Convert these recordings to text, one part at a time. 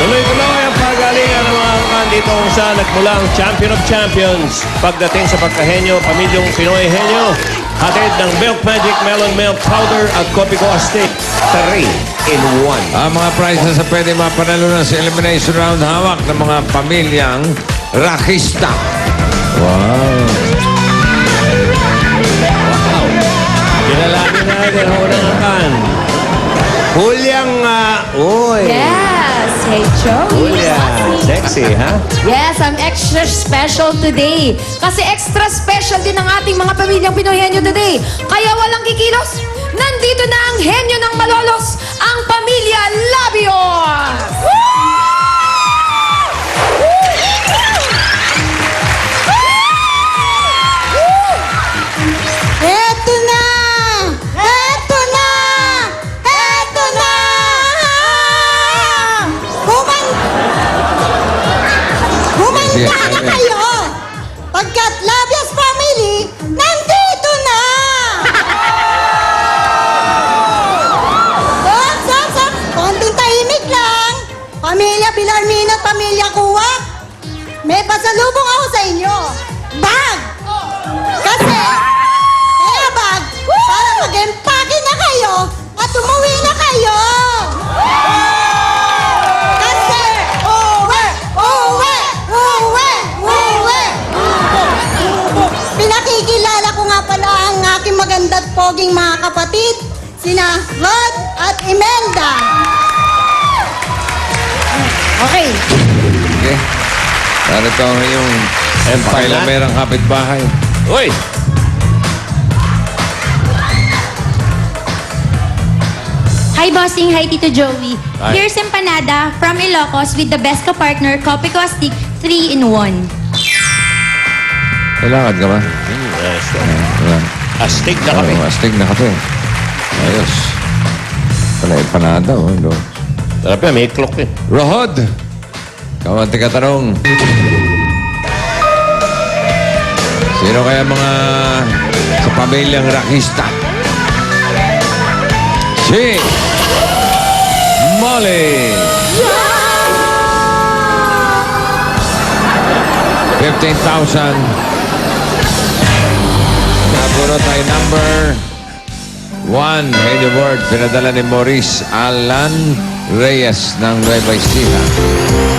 Tuloy-tuloy ang pagalingan ng mga angkan dito kung saan nagmula ang Champion of Champions. Pagdating sa pagkahenyo, pamilyong Pinoy Henyo, hatid ng Milk Magic Melon Milk Powder at Kopiko Astig. 3 in 1. Ang mga prizes na pwede mapanalunan sa elimination round hawak ng mga pamilyang Rakista. Wow. Kinalamin natin ang unang angkan. Hulyang, uy. Yes! Hey, Joey! Hulya, sexy, ha? Yes, I'm extra special today. Kasi extra special din ang ating mga pamilyang Pinoy Henyo today. Kaya walang kikilos. Nandito na ang henyo ng malolos, ang pamilya Labios! Eto na! Eto na! Eto na! Humanda na kayo! Pagkat Labios Family, nandito na! Stop! Konting tahimik lang! Pamilya Bilarmino at Pamilya Kuwak, may pasalubong ako sa inyo. Bag! Kasi, kaya bag, para mag-empake na kayo at umuwi na kayo! Kasi, uwi! Pinakikilala ko nga pala ang aking maganda at poging mga kapatid, sina Rod at Imelda. Okay. Okay. Narito ang inyong empailamerang kapitbahay. Uy! Hi, Bossing. Hi, Tito Joey. Hi. Here's empanada from Ilocos with the best ka-partner, Kopiko Astig, 3 in 1. Kailangan ka ba? Yes, Wala. astig na kami. Astig na kape. Ayos. Pala empanada, oh. No. Sarap yan, may clock eh. Rohod! Ikaw ang tikatanong. Sino kaya mga sa pamilyang Rakista? Si Molly! 15,000. Napuro tayo number 1. Henyo Word. Pinadala ni Maurice Alan Reyes ng Nueva Ecija.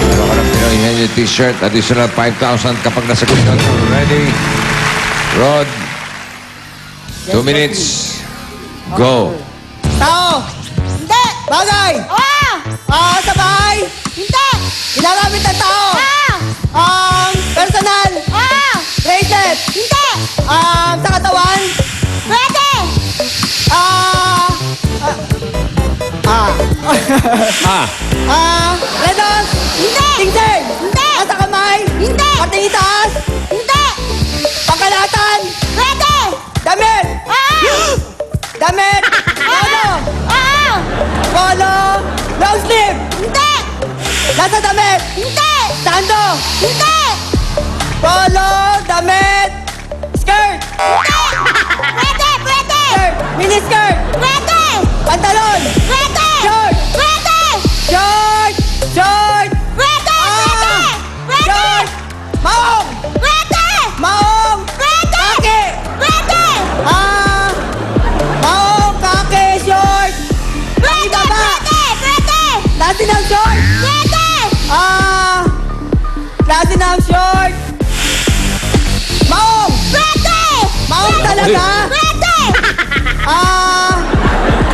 Meron ka ng Pinoy Henyo t-shirt. Additional 5,000 kapag nasagot ka. Ready? Rod. 2 minutes. Go. Tao! Hindi! Bagay! Sa bahay! Hindi! Ginagamit ng tao! Personal! Bracelet! Hindi! Sa katawan! Pwede! Ledos! Hindi! Tingting! Hindi! Sa kamay! Hindi! Pating itaas! Hindi! Pangkalatan! Pwede! Damit! Damit! Polo! Polo! Long sleeve! Hindi! Nasa damit! Hindi! Sando! Hindi! Polo! Damit! Skirt! Hindi! Pwede! Skirt! Mini skirt! Pwede! Pantalon! Pwede! Short! Pwede! Short! Pwede! Short! Maong! Pwede! Maong! Pwede! Kaki! Pwede! Maong! Kaki! Short! Pwede! Klase ng short! Pwede! Klase ng short! Maong! Pwede! Maong talaga? Pwede!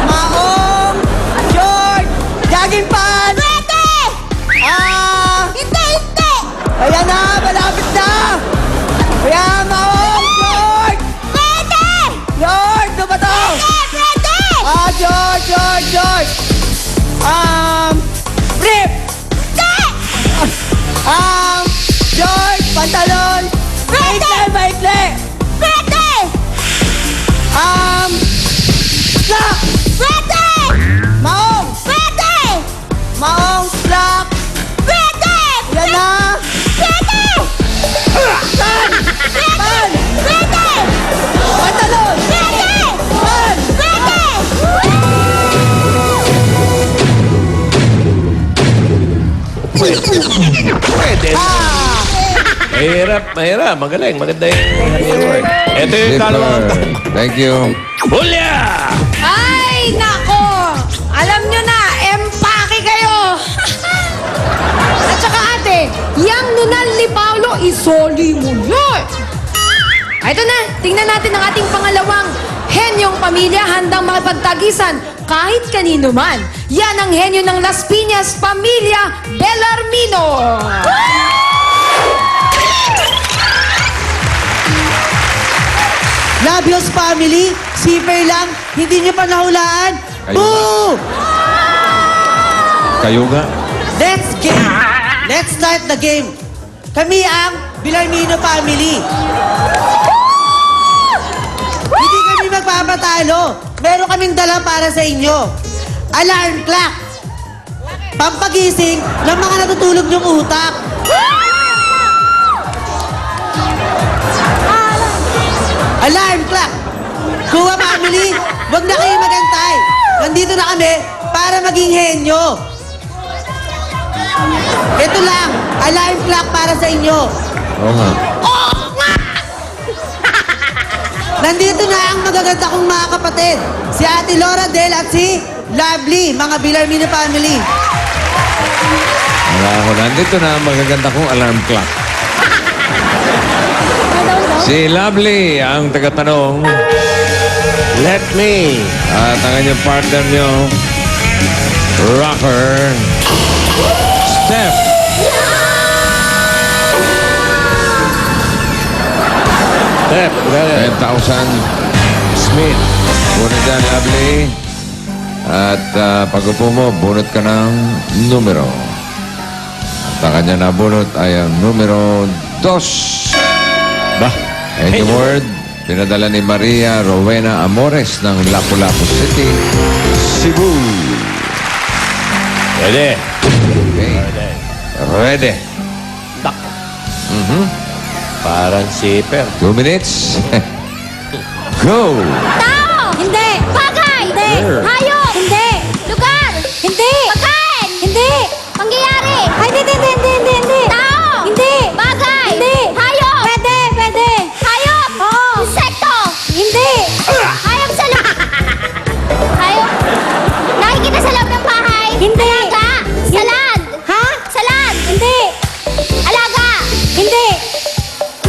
Maong! Short! Jogging pants! Pwede! Hindi! Ayan na! Malapit na! Ayan! Maong! Short! Pwede! Short! Ano ba to? Pwede! Short! Brief! Hindi! Short! Pantalon! Pwede! Maikli! Pwede! pwede. Pwede. Mahirap. Magaling. Maganda yung word. Ito yung kalawang. Slipper. Thank you. Hulya! Ay, nako! Alam nyo na, empake kayo! At saka ate, yang nunal ni Paolo, isoli mo yun! Ito na, tingnan natin ang ating pangalawang henyong pamilya handang makipagtagisan kahit kanino man. Yan ang henyo ng Las Piñas, Pamilya Bellarmino! Labios family, zipper lang, hindi niyo pa nahulaan. Kayo Boo! Kayo nga. Let's game! Let's start the game. Kami ang Bellarmino family. Hindi kami magpapatalo. Meron kaming dala para sa inyo. Alarm clock. Pampagising ng mga natutulog yung utak. Alarm clock! Kuha family, wag na kayo magantay. Nandito na kami para maging henyo. Ito lang, alarm clock para sa inyo. Oo nga. Nandito na ang magaganda kong mga kapatid. Si Ate Laura Del at si Lovely, mga Bellarmino family. Wala ako. Nandito na ang magaganda kong alarm clock. Si Lovely ang tagatanong. Let me. At ang kanyang partner nyo, rocker, Steph. Step. 10,000 Smith. Bunot yan, Lovely. At pag upo mo, bunot ka ng numero. At ang kanya nabunot ay ang numero 2. Ba? And the word, pinadala ni Maria Rowena Amores ng Lapu-Lapu City, Cebu. Pwede. Okay. Ready. Tak. Parang zipper. 2 minutes. Go! Tao! Hindi! Bagay! Hindi! Sure. Hayop! Hindi! Lugar! Hindi! Pagkain! Hindi! Pangyayari! Ay, hindi! Tao! Hindi! Bagay! Hindi! Hayop! Pwede! Hayop! Oo! Insekto! Hindi! Hayop sa loob! Hayop? Nakikita sa loob ng bahay? Hindi! Alaga! Salad! Ha? Salad! Hindi! Alaga! Hindi!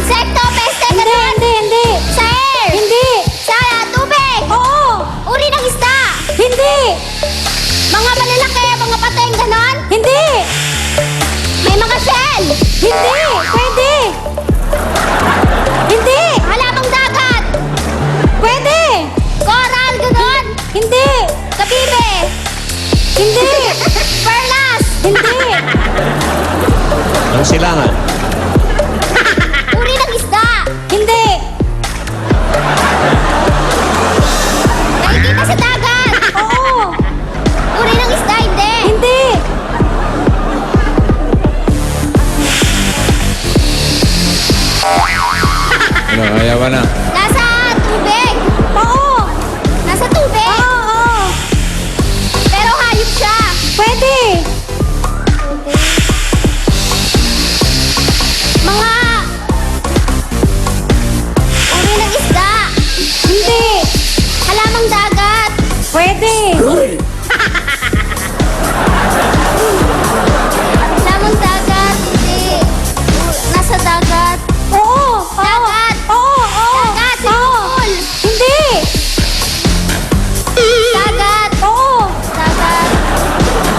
Insekto! Peste! Hindi! Sa air! Hindi! Sa tubig! Oo! Uri ng isda! Hindi! Mga malalaki, mga pateng, ganon? Hindi! May mga shell! Hindi! Pwede! Hindi! Halamang dagat! Pwede! Coral, ganon? Hindi! Kabibe! Hindi! Perlas! Hindi! Ang silangan. Uri ng isda! Hindi! Nakikita sa dagat! Oo! Uri ng isda, hindi! Hindi! Ano, ayaw ka na. Nasa tubig! Oo! Nasa tubig! Oo! Pero hayop siya! Pwede! Mga... uri ng isda! Hindi! Halamang dagat! Pwede! Halamang dagat! Hindi! Nasa dagat! Oo! Dagat! Oo! Dagat! Pool! Hindi! Dagat! Oo! Dagat!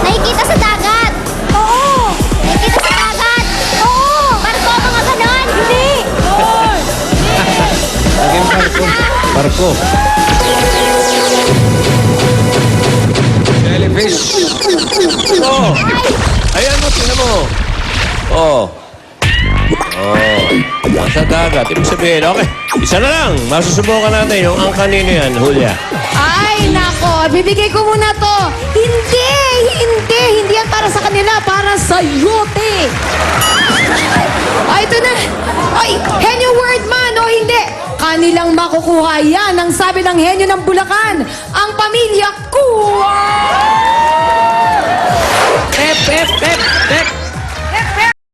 Nakikita sa dagat! Oo! Nakikita sa dagat! Oo! Barko, mga ganon! Hindi! Naging barko. Jellyfish. Oh! Ayan mo, tingnan mo. Oh. Nasa dagat. Ibig sabihin, okay. Isa na lang. Masusubukan natin yung ang kanino yan, Julia. Ay, nako. Bibigay ko muna to. Hindi yan para sa kanila. Para sa yote. Ay, ito na. Ay, henyo word man o hindi. Kanilang makukuha yan ang sabi ng henyo ng Bulacan. Ang pamilya Kuwa! Pep, pep, pep.